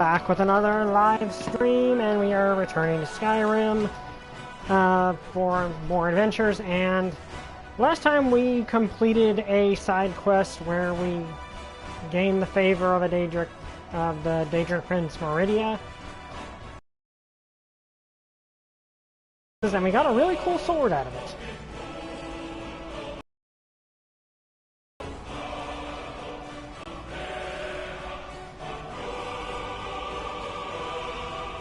Back with another live stream, and we are returning to Skyrim for more adventures. And last time we completed a side quest where we gained the favor of the Daedric Prince Meridia, and we got a really cool sword out of it.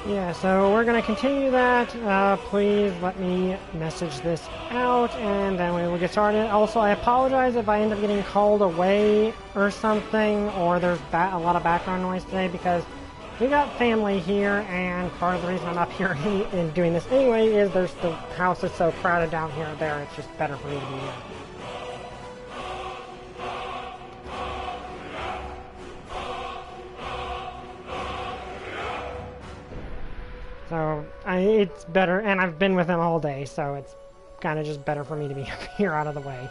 Yeah, so we're going to continue that. Please let me message this out, and then we will get started. Also, I apologize if I end up getting called away or something, or there's a lot of background noise today, because we got family here, and part of the reason I'm up here and doing this anyway is the house is so crowded down here and there, it's just better for me to be here. So, it's better, and I've been with him all day, so it's kind of just better for me to be up here out of the way.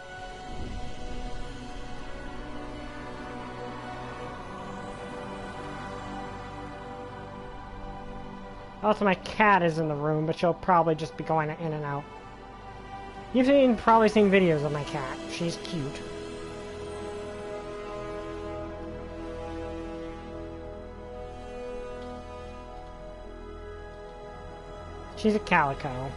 Also, my cat is in the room, but she'll probably just be going in and out. You've probably seen videos of my cat. She's cute. She's a calico.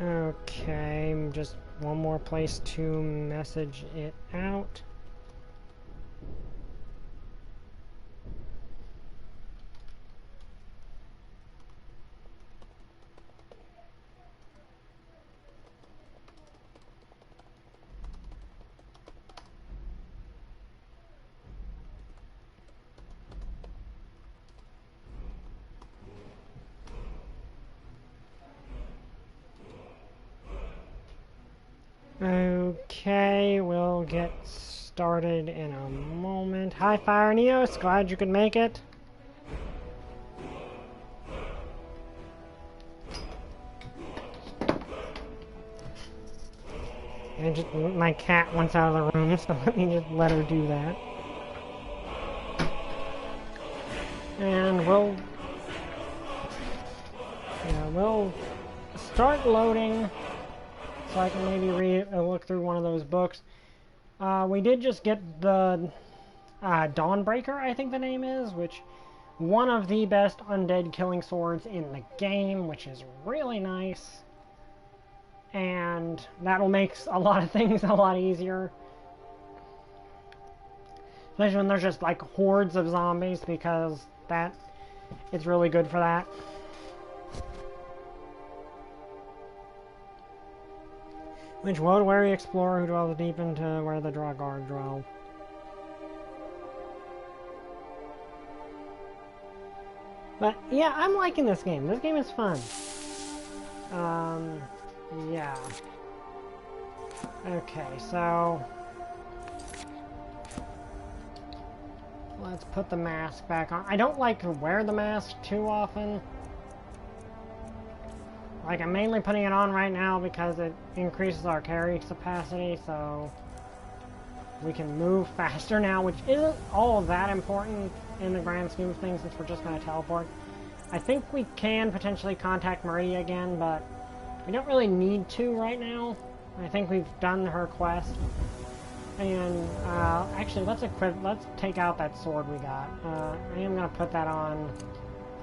Okay, just one more place to message it out. Okay, we'll get started in a moment. Hi, Fire Neos, glad you could make it. And just, my cat wants out of the room, so let me just let her do that. And we'll start loading. So I can maybe look through one of those books. We did just get the Dawnbreaker, I think the name is, which one of the best undead killing swords in the game, which is really nice. And that'll make a lot of things a lot easier. Especially when there's just like hordes of zombies, because it's really good for that. Which world-weary explorer who dwells deep into where the Draugr dwell. But yeah, I'm liking this game. This game is fun. Yeah. Okay, so let's put the mask back on. I don't like to wear the mask too often. Like, I'm mainly putting it on right now because it increases our carry capacity, so we can move faster now, which isn't all that important in the grand scheme of things since we're just going to teleport. I think we can potentially contact Meridia again, but we don't really need to right now. I think we've done her quest. And, actually, let's take out that sword we got. I am going to put that on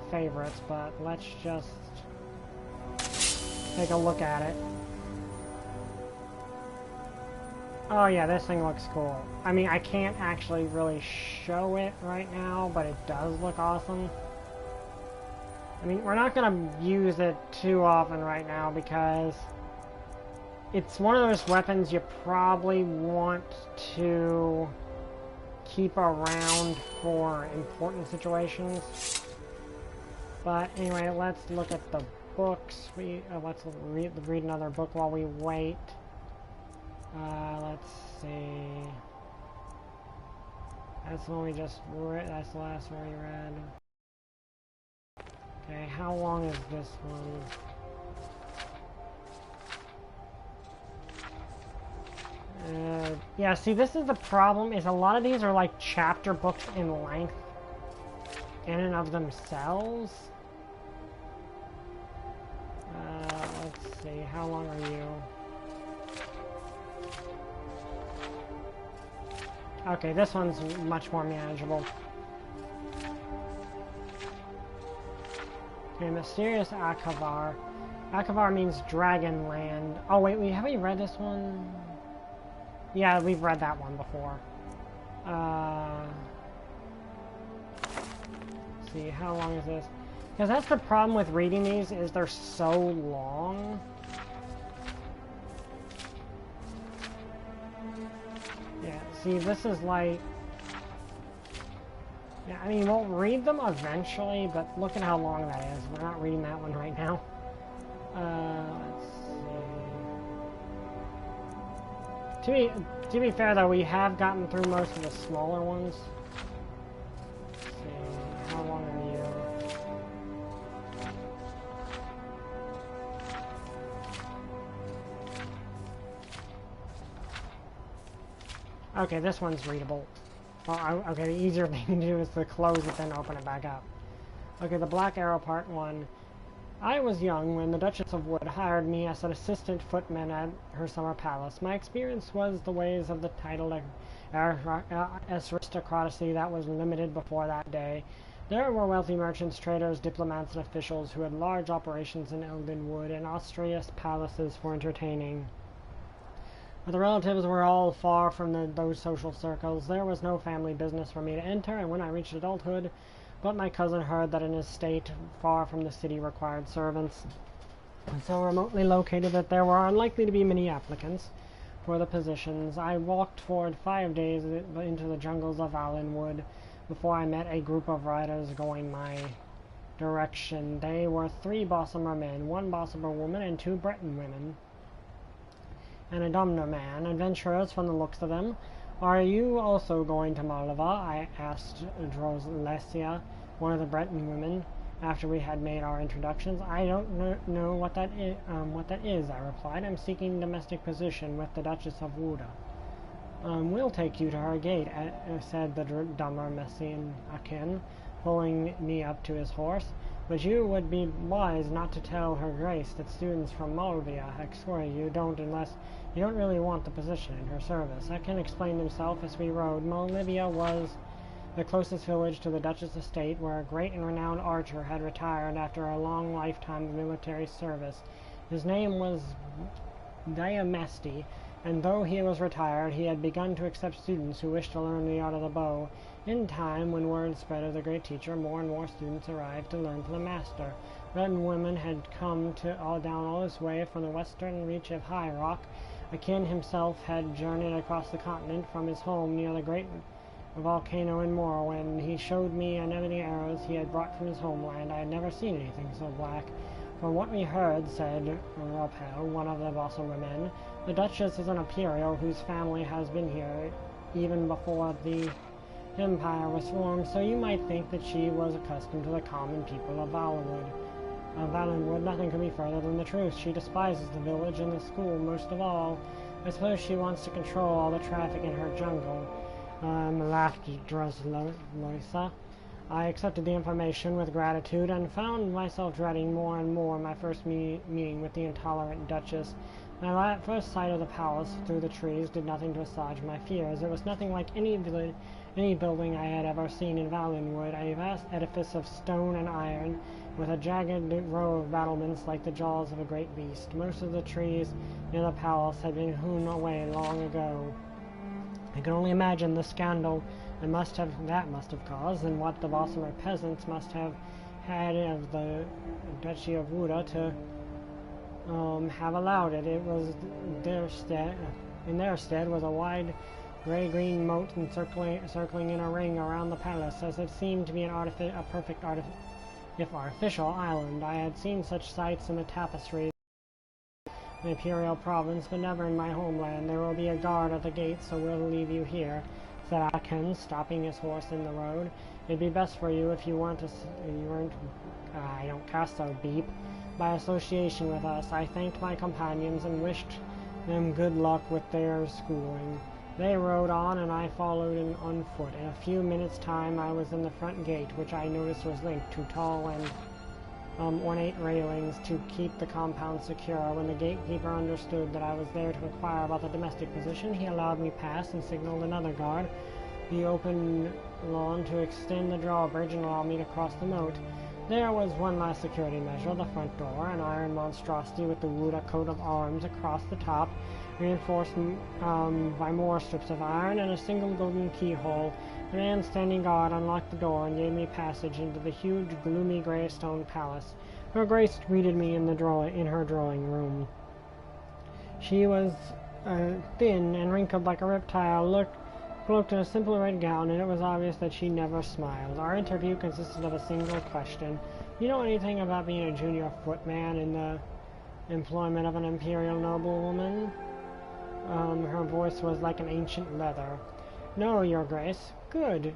favorites, but let's just take a look at it. Oh yeah, this thing looks cool. I mean, I can't actually really show it right now, but it does look awesome. I mean, we're not going to use it too often right now because it's one of those weapons you probably want to keep around for important situations. But anyway, let's look at the books. Let's read another book while we wait. Let's see. That's the one we just read. That's the last one we read. Okay, how long is this one? Yeah, see, this is the problem, is a lot of these are like chapter books in length in and of themselves. Let's see, how long are you? Okay, this one's much more manageable. Okay, Mysterious Akavar. Akavar means Dragon Land. Oh wait, have we read this one? Yeah, we've read that one before. Let's see, how long is this? Because that's the problem with reading these, is they're so long. Yeah, see, this is like... Yeah, I mean, we'll read them eventually, but look at how long that is. We're not reading that one right now. Let's see. To be fair, though, we have gotten through most of the smaller ones. Let's see, how long are you? Okay, this one's readable. Well, okay, the easier thing to do is to close it, then open it back up. Okay, the Black Arrow Part 1. I was young when the Duchess of Wood hired me as an assistant footman at her summer palace. My experience was the ways of the titled aristocracy that was limited before that day. There were wealthy merchants, traders, diplomats, and officials who had large operations in Eldenwood and auspicious palaces for entertaining. But the relatives were all far from those social circles. There was no family business for me to enter, and when I reached adulthood, but my cousin heard that an estate far from the city required servants, and so remotely located that there were unlikely to be many applicants for the positions. I walked forward 5 days into the jungles of Valenwood before I met a group of riders going my direction. They were 3 Bossamer men, 1 Bossamer woman, and 2 Breton women, and a Domner man, adventurers from the looks of them. Are you also going to Malava? I asked Droslesia, one of the Breton women, after we had made our introductions. I don't know what that is, I replied. I'm seeking domestic position with the Duchess of Wuda. We'll take you to her gate, said the Dummer Messian Akin, pulling me up to his horse. But you would be wise not to tell her grace that students from Malvia, I swear you don't, unless you don't really want the position in her service. Akin explained himself as we rode. Malvia was the closest village to the Duchess' estate, where a great and renowned archer had retired after a long lifetime of military service. His name was Diamesti, and though he was retired, he had begun to accept students who wished to learn the art of the bow. In time, when word spread of the great teacher, more and more students arrived to learn from the master. Breton women had come down all this way from the western reach of High Rock. Akin himself had journeyed across the continent from his home near the great volcano in Morrowind. He showed me anemone arrows he had brought from his homeland. I had never seen anything so black. From what we heard, said Rapel, one of the Bossamer men, the Duchess is an Imperial whose family has been here even before the Empire was formed, so you might think that she was accustomed to the common people of Valenwood. Nothing could be further than the truth. She despises the village and the school most of all. I suppose she wants to control all the traffic in her jungle. Laughed Drosloisa. I accepted the information with gratitude and found myself dreading more and more my first meeting with the intolerant Duchess. My first sight of the palace through the trees did nothing to assuage my fears. It was nothing like any building I had ever seen in Valenwood, a vast edifice of stone and iron, with a jagged row of battlements like the jaws of a great beast. Most of the trees near the palace had been hewn away long ago. I can only imagine the scandal that must have caused, and what the Bossamer peasants must have had of the Duchy of Wuda to have allowed it. It was in their stead was a wide gray-green moat circling in a ring around the palace, as it seemed to be a perfect if artificial island. I had seen such sights in the tapestries of the Imperial province, but never in my homeland. There will be a guard at the gate, so we'll leave you here, said Atkins, stopping his horse in the road. It'd be best for you if you weren't I don't cuss, so beep. By association with us. I thanked my companions and wished them good luck with their schooling. They rode on, and I followed on foot. In a few minutes' time, I was in the front gate, which I noticed was linked to tall and ornate railings to keep the compound secure. When the gatekeeper understood that I was there to inquire about the domestic position, he allowed me past and signaled another guard. He opened lawn to extend the drawbridge and allow me to cross the moat. There was one last security measure, the front door, an iron monstrosity with the Wuda coat of arms across the top, reinforced by more strips of iron and a single golden keyhole. The man standing guard unlocked the door and gave me passage into the huge, gloomy gray stone palace. Her Grace greeted me in her drawing room. She was thin and wrinkled like a reptile, cloaked in a simple red gown, and it was obvious that she never smiled. Our interview consisted of a single question. You know anything about being a junior footman in the employment of an imperial noblewoman? Her voice was like an ancient leather. No, Your Grace. Good.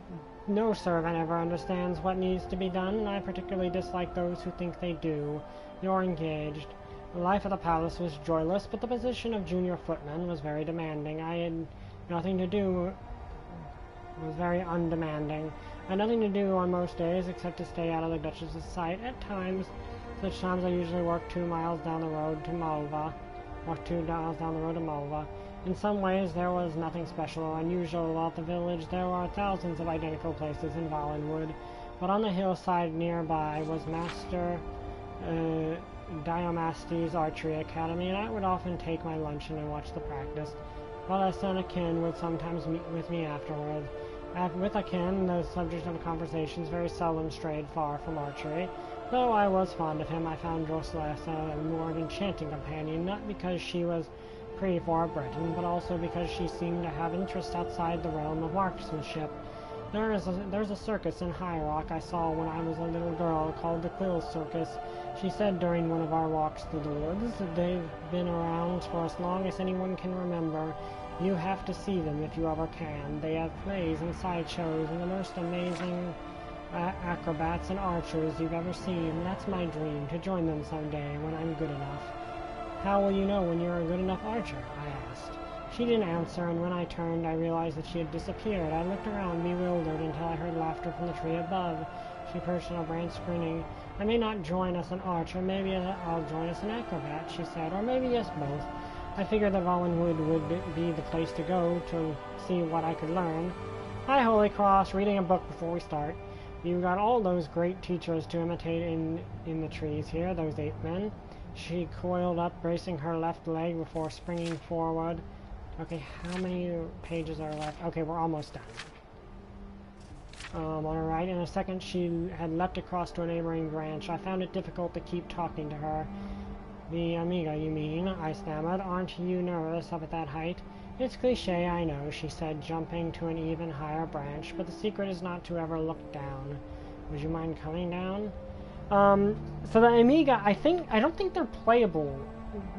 No servant ever understands what needs to be done, and I particularly dislike those who think they do. You're engaged. The life of the palace was joyless, but the position of junior footman was very demanding. I had nothing to do... was very undemanding. I had nothing to do on most days except to stay out of the Duchess's sight. At times, such times I usually walked 2 miles down the road to Malva. In some ways, there was nothing special or unusual about the village. There were thousands of identical places in Valenwood, but on the hillside nearby was Master Diomastes Archery Academy, and I would often take my luncheon and watch the practice, while a son Akin would sometimes meet with me afterward. With Akin, the subject of conversations very seldom strayed far from archery. Though I was fond of him, I found Drosseless a more enchanting companion, not because she was pretty for a Breton, but also because she seemed to have interests outside the realm of marksmanship. There's a circus in High Rock I saw when I was a little girl called the Quill Circus. She said during one of our walks through the woods. They've been around for as long as anyone can remember. You have to see them if you ever can. They have plays and sideshows and the most amazing acrobats and archers you've ever seen. That's my dream, to join them someday when I'm good enough. How will you know when you're a good enough archer? I asked. She didn't answer, and when I turned, I realized that she had disappeared. I looked around, bewildered, until I heard laughter from the tree above. She perched on a branch, grinning. I may not join as an archer, maybe I'll join as an acrobat, she said, or maybe yes, both. I figured that Valenwood would be the place to go to see what I could learn. Hi, Holy Cross, reading a book before we start. You've got all those great teachers to imitate in the trees here, those 8 men. She coiled up, bracing her left leg before springing forward. Okay, how many pages are left? Okay, we're almost done. Alright, in a second she had leapt across to a neighboring branch. I found it difficult to keep talking to her. The Amiga, you mean? I stammered. Aren't you nervous up at that height? It's cliché, I know, she said, jumping to an even higher branch, but the secret is not to ever look down. Would you mind coming down? So the Amiga, I don't think they're playable.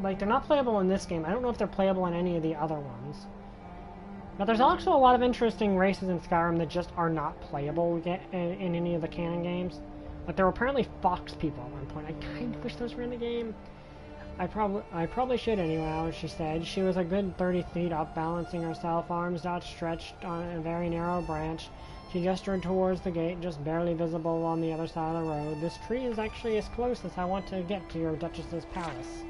Like, they're not playable in this game. I don't know if they're playable in any of the other ones. But there's also a lot of interesting races in Skyrim that just are not playable in any of the canon games. Like, there were apparently fox people at one point. I kind of wish those were in the game. I probably should anyway, she said. She was a good 30 feet up, balancing herself, arms outstretched on a very narrow branch. She gestured towards the gate, just barely visible on the other side of the road. This tree is actually as close as I want to get to your Duchess's palace.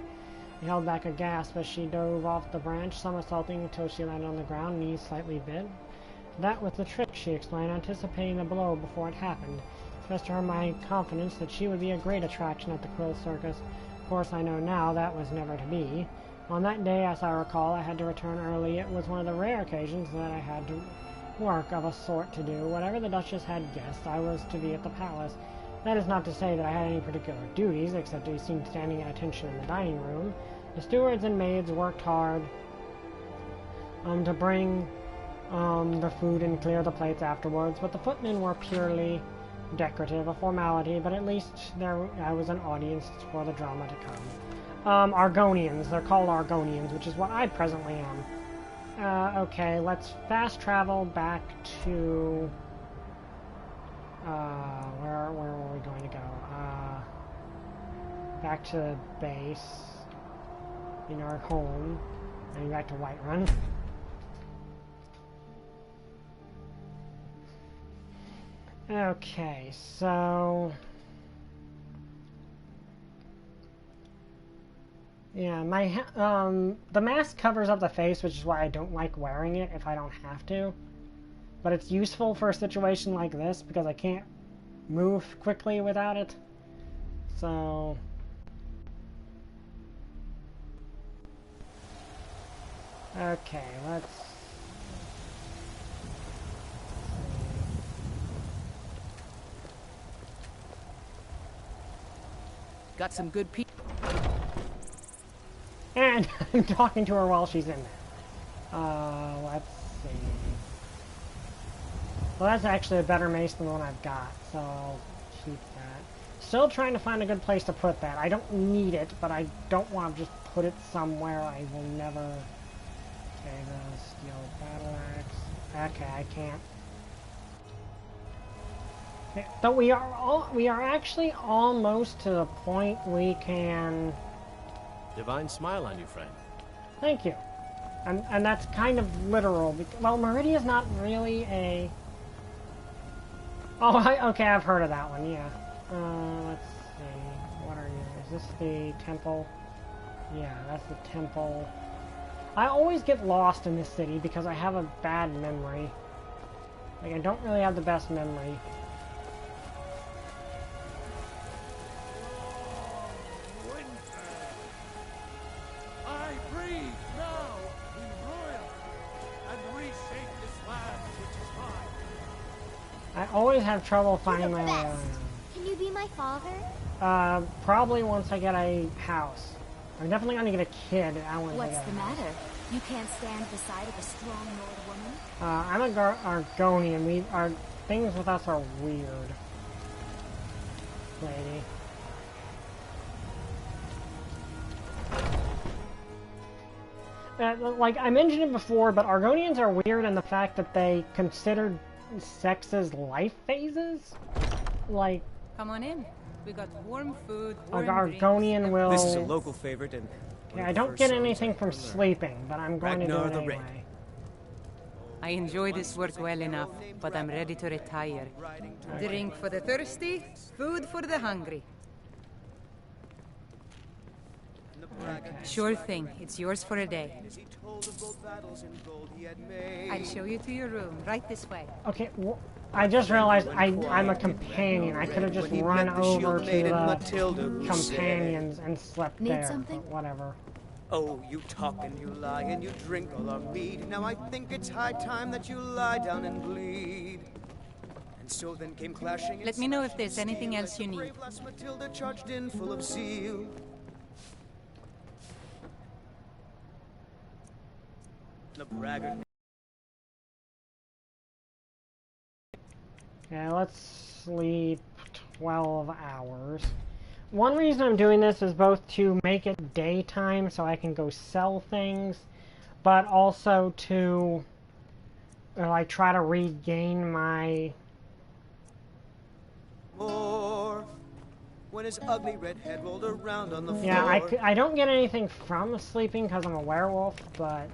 He held back a gasp as she dove off the branch, somersaulting until she landed on the ground, knees slightly bent. That was the trick, she explained, anticipating the blow before it happened. Expressed to her my confidence that she would be a great attraction at the Quill Circus. Of course, I know now that was never to be. On that day, as I recall, I had to return early. It was one of the rare occasions that I had to work of a sort to do. Whatever the Duchess had guessed, I was to be at the palace. That is not to say that I had any particular duties, except to be seen standing at attention in the dining room. The stewards and maids worked hard to bring the food and clear the plates afterwards, but the footmen were purely decorative, a formality, but at least I was an audience for the drama to come. Argonians, they're called Argonians, which is what I presently am. Okay, let's fast travel back to... where were we going to go? Back to base, in our home, and back to Whiterun. Okay, so... Yeah, the mask covers up the face, which is why I don't like wearing it if I don't have to. But it's useful for a situation like this, because I can't move quickly without it. So... Okay, let's... Got some good people. And I'm talking to her while she's in there. Let's see. Well, that's actually a better mace than the one I've got, so I'll keep that. Still trying to find a good place to put that. I don't need it, but I don't want to just put it somewhere I will never... Okay, the steel battle axe. Okay, I can't. Okay, but we are actually almost to the point we can... Divine smile on you, friend. Thank you. And that's kind of literal. Because, well, Meridia's not really a... Oh, okay, I've heard of that one, yeah. Let's see. What are you? Is this the temple? Yeah, that's the temple. I always get lost in this city because I have a bad memory. Like, I don't really have the best memory. I always have trouble finding my way around. Can you be my father? Probably once I get a house. I'm definitely gonna get a kid. What's the matter? You can't stand the side of a strong Nord woman? I'm a Argonian. Our things with us are weird. Lady. Like, I mentioned it before, but Argonians are weird in the fact that they considered sex as life phases. Like... Come on in. We got warm food, warm Argonian will... This is a local favorite, and... Yeah, I don't get anything from sleeping, but I'm going to do it anyway. I enjoy this work well enough, but I'm ready to retire. Drink for the thirsty, food for the hungry. Okay. Sure thing. It's yours for a day. I'll show you to your room. Right this way. Okay, I just realized I'm a companion. I could have just run over to the companions and slept there, but whatever. Oh, you talk and you lie and you drink all our mead. Now I think it's high time that you lie down and bleed. And so then came clashing. Let me know if there's anything else you need. Matilda charged in full of zeal. The braggart. Okay, let's sleep 12 hours. One reason I'm doing this is both to make it daytime so I can go sell things, but also to like try to regain my... When his ugly red head rolled around on the floor. Yeah, I don't get anything from sleeping because I'm a werewolf, but...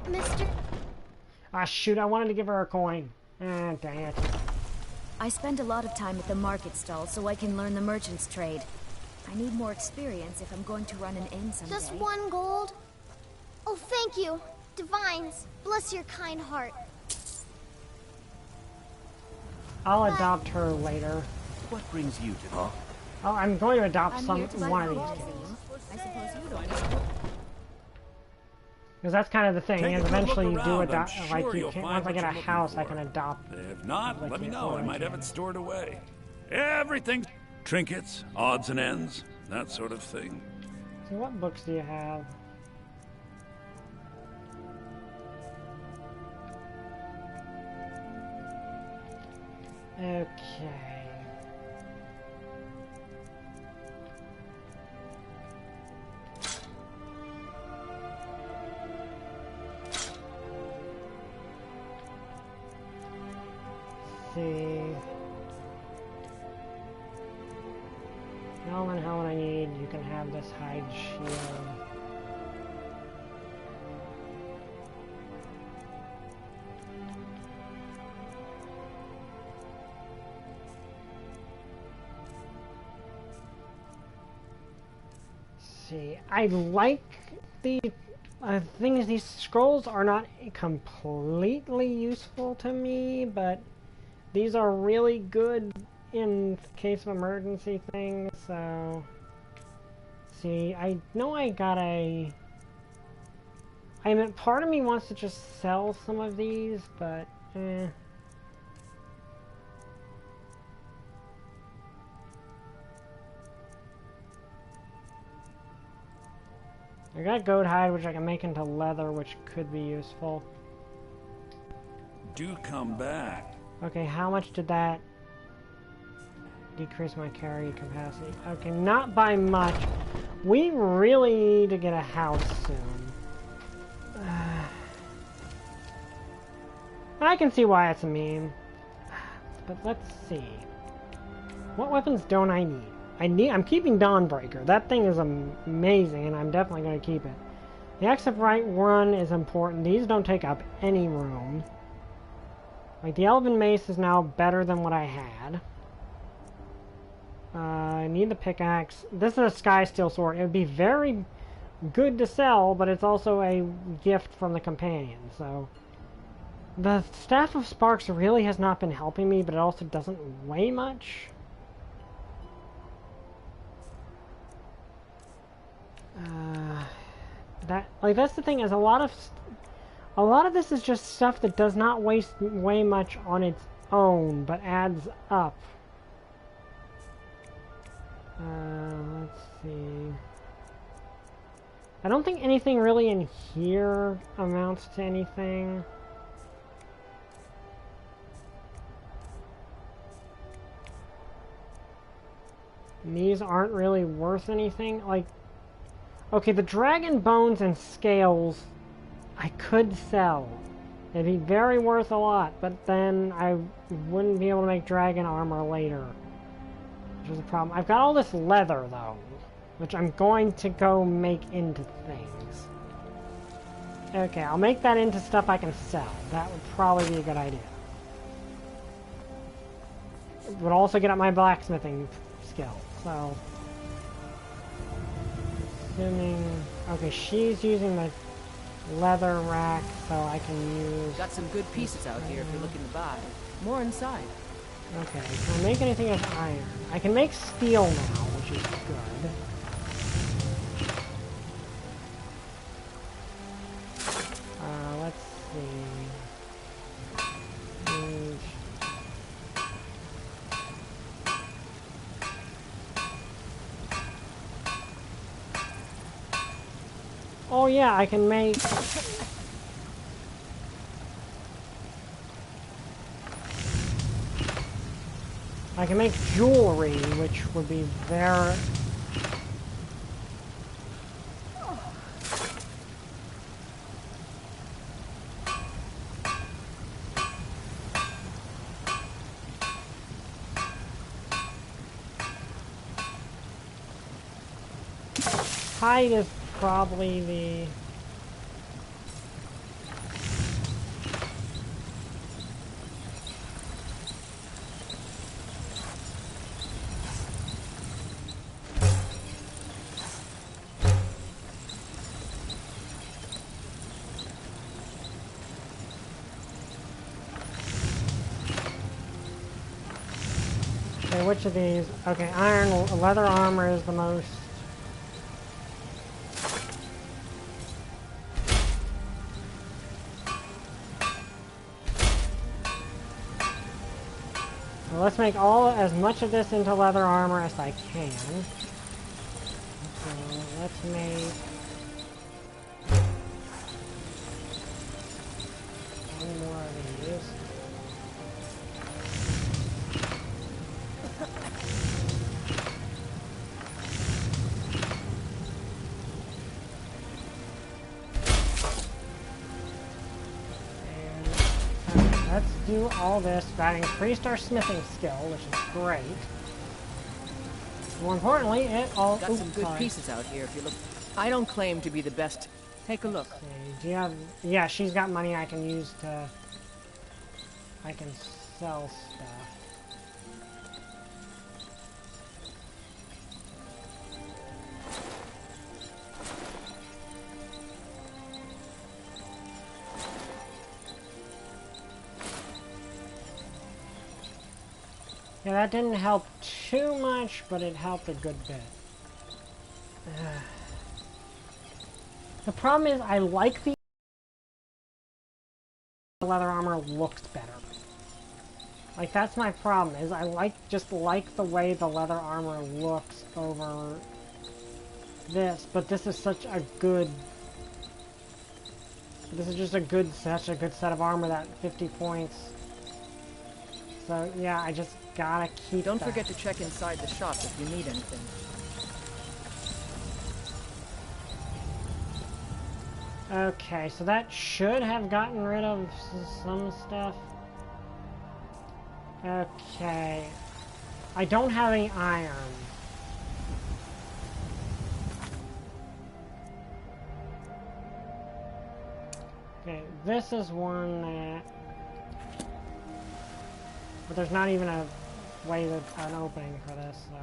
Mister... Ah, shoot, I wanted to give her a coin. Ah, dang it. I spend a lot of time at the market stall so I can learn the merchant's trade. I need more experience if I'm going to run an inn someday. Just 1 gold? Oh, thank you. Divines, bless your kind heart. I'll adopt her later. What brings you to Oh, I'm going to adopt one of these kids. I suppose you don't. Because that's kind of the thing, Take is a good eventually you look do around. adopt, I'm like, sure you you'll can't, find once I what get a you're house, looking I can adopt. If not, like let me you know. I might have can. it stored away. Everything. Trinkets, odds and ends, that sort of thing. So what books do you have? Okay. See. Helmet I need. You can have this hide shield. See, I like the thing is these scrolls are not completely useful to me, but these are really good in case of emergency things, so... See, I know I got a... I mean, part of me wants to just sell some of these, but, I got goat hide, which I can make into leather, which could be useful. Do come back. Okay, how much did that decrease my carry capacity? Okay, not by much. We really need to get a house soon. I can see why it's a meme. But let's see. What weapons don't I need? I'm keeping Dawnbreaker. That thing is amazing, and I'm definitely going to keep it. The Axe of Whiterun is important. These don't take up any room. Like, the Elven Mace is now better than what I had. I need the pickaxe. This is a Sky Steel Sword. It would be very good to sell, but it's also a gift from the companion, so... The Staff of Sparks really has not been helping me, but it also doesn't weigh much. That's the thing, is a lot of this is just stuff that does not weigh much on its own, but adds up. Let's see. I don't think anything really in here amounts to anything. And these aren't really worth anything. Like, okay, the dragon bones and scales I could sell. It'd be very worth a lot, but then I wouldn't be able to make dragon armor later, which is a problem. I've got all this leather, though, which I'm going to go make into things. Okay, I'll make that into stuff I can sell. That would probably be a good idea. It would also get up my blacksmithing skill, so... Assuming... Okay, she's using the leather rack, so I can use... Got some good pieces out here if you're looking to buy. More inside. Okay, can I make anything of iron? I can make steel now, which is good. Let's see... Oh yeah, I can make... I can make jewelry, which would be very... Hide is probably the... Okay, which of these? Okay, iron, leather armor is the most... So let's make as much of this into leather armor as I can. So let's make... one more of these. Let's do all this. That increased our smithing skill, which is great. More importantly, it all... Got some good pieces out here if you look. I don't claim to be the best. Take a look. Okay, do you have... Yeah, she's got money I can use to... I can sell stuff. Yeah, that didn't help too much, but it helped a good bit. The problem is, I like the leather armor looks better. Like, that's my problem, is I just like the way the leather armor looks over this, but this is such a good... This is just such a good set of armor, that 50 points. So, yeah, I just gotta keep Don't forget to check inside the shop if you need anything. Okay, so that should have gotten rid of some stuff. Okay. I don't have any iron. Okay, this is one that... But there's not even a way to an opening for this, so...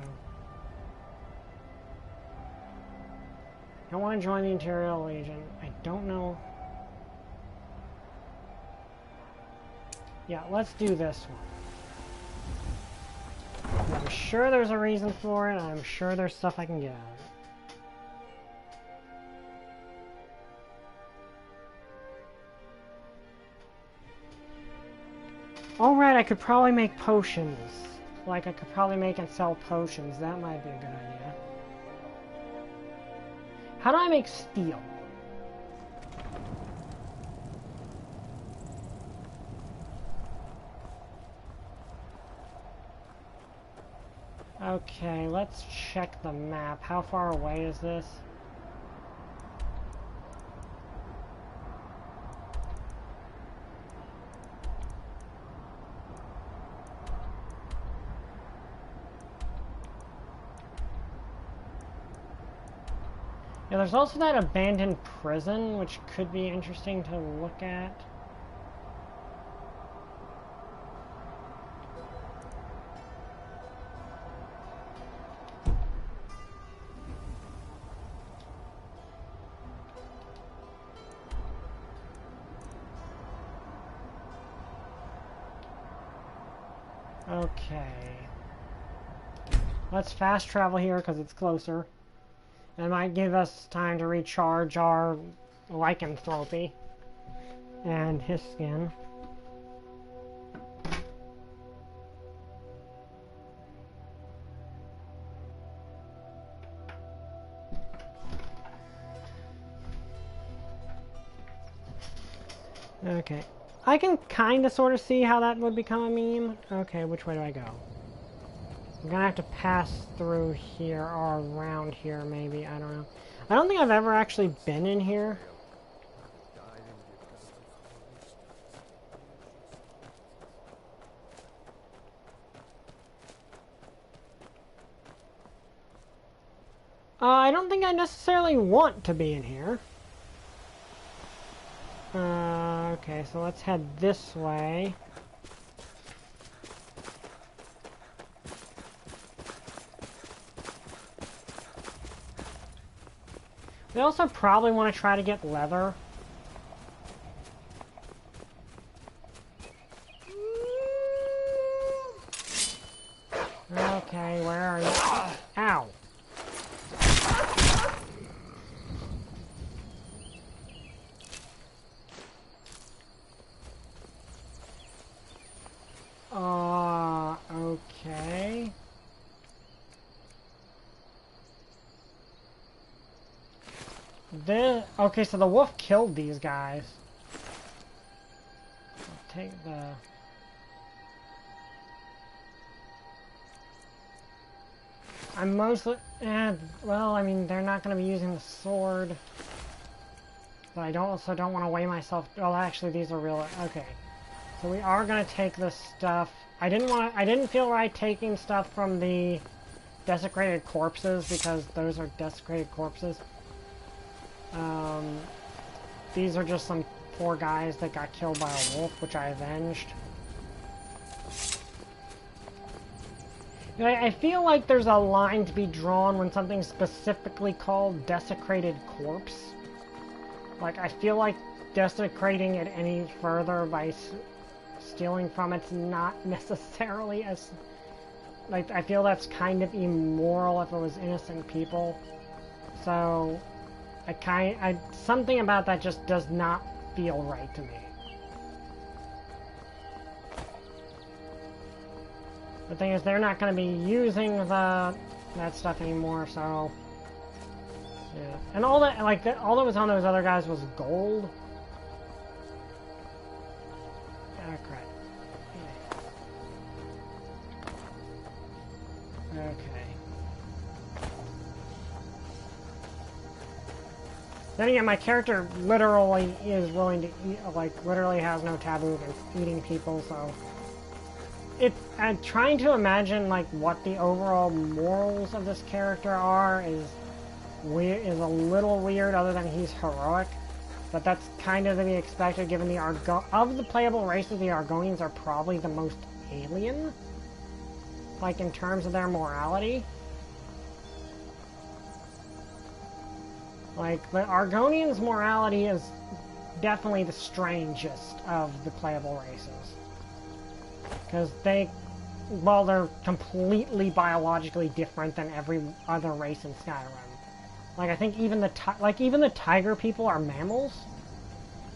I don't want to join the Imperial Legion. I don't know... Yeah, let's do this one. I'm sure there's a reason for it, and I'm sure there's stuff I can get out of it. Alright, I could probably make potions. Like, I could probably make and sell potions. That might be a good idea. How do I make steel? Okay, let's check the map. How far away is this? Yeah, there's also that abandoned prison, which could be interesting to look at. Okay. Let's fast travel here because it's closer. It might give us time to recharge our lycanthropy and his skin. Okay. I can kind of sort of see how that would become a meme. Okay, which way do I go? I'm gonna have to pass through here or around here, maybe. I don't know. I don't think I've ever actually been in here. I don't think I necessarily want to be in here. Okay, so let's head this way. We also probably want to try to get leather. Okay, where are you? Ow! Okay. Okay, so the wolf killed these guys. I'll take the... I'm mostly... well, I mean, they're not going to be using the sword. But I also don't want to weigh myself... Well, actually, these are real... Okay. So we are going to take this stuff. I didn't feel right taking stuff from the desecrated corpses because those are desecrated corpses. These are just some poor guys that got killed by a wolf, which I avenged. I feel like there's a line to be drawn when something's specifically called desecrated corpse. Like, I feel like desecrating it any further by stealing from it's not necessarily as... Like, I feel that's kind of immoral if it was innocent people. So, something about that just does not feel right to me. The thing is, they're not going to be using that stuff anymore, so... Yeah. And all that, like, all that was on those other guys was gold. Oh, crap. Okay. Then again, my character literally is willing to eat, like, literally has no taboo against eating people, so... I'm trying to imagine, like, what the overall morals of this character are is a little weird, other than he's heroic. But that's kind of to be expected, given the of the playable races, the Argonians are probably the most alien. Like, in terms of their morality. Like, the Argonians' morality is definitely the strangest of the playable races. Because well, they're completely biologically different than every other race in Skyrim. Like, I think even the tiger people are mammals,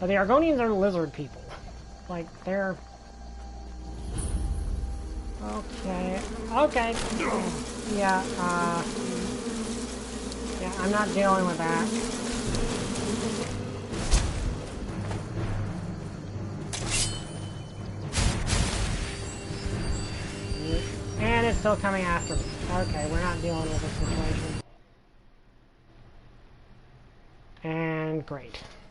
but the Argonians are lizard people. Like, they're... Okay. Yeah, yeah, I'm not dealing with that. And it's still coming after me. Okay, we're not dealing with this situation. And great.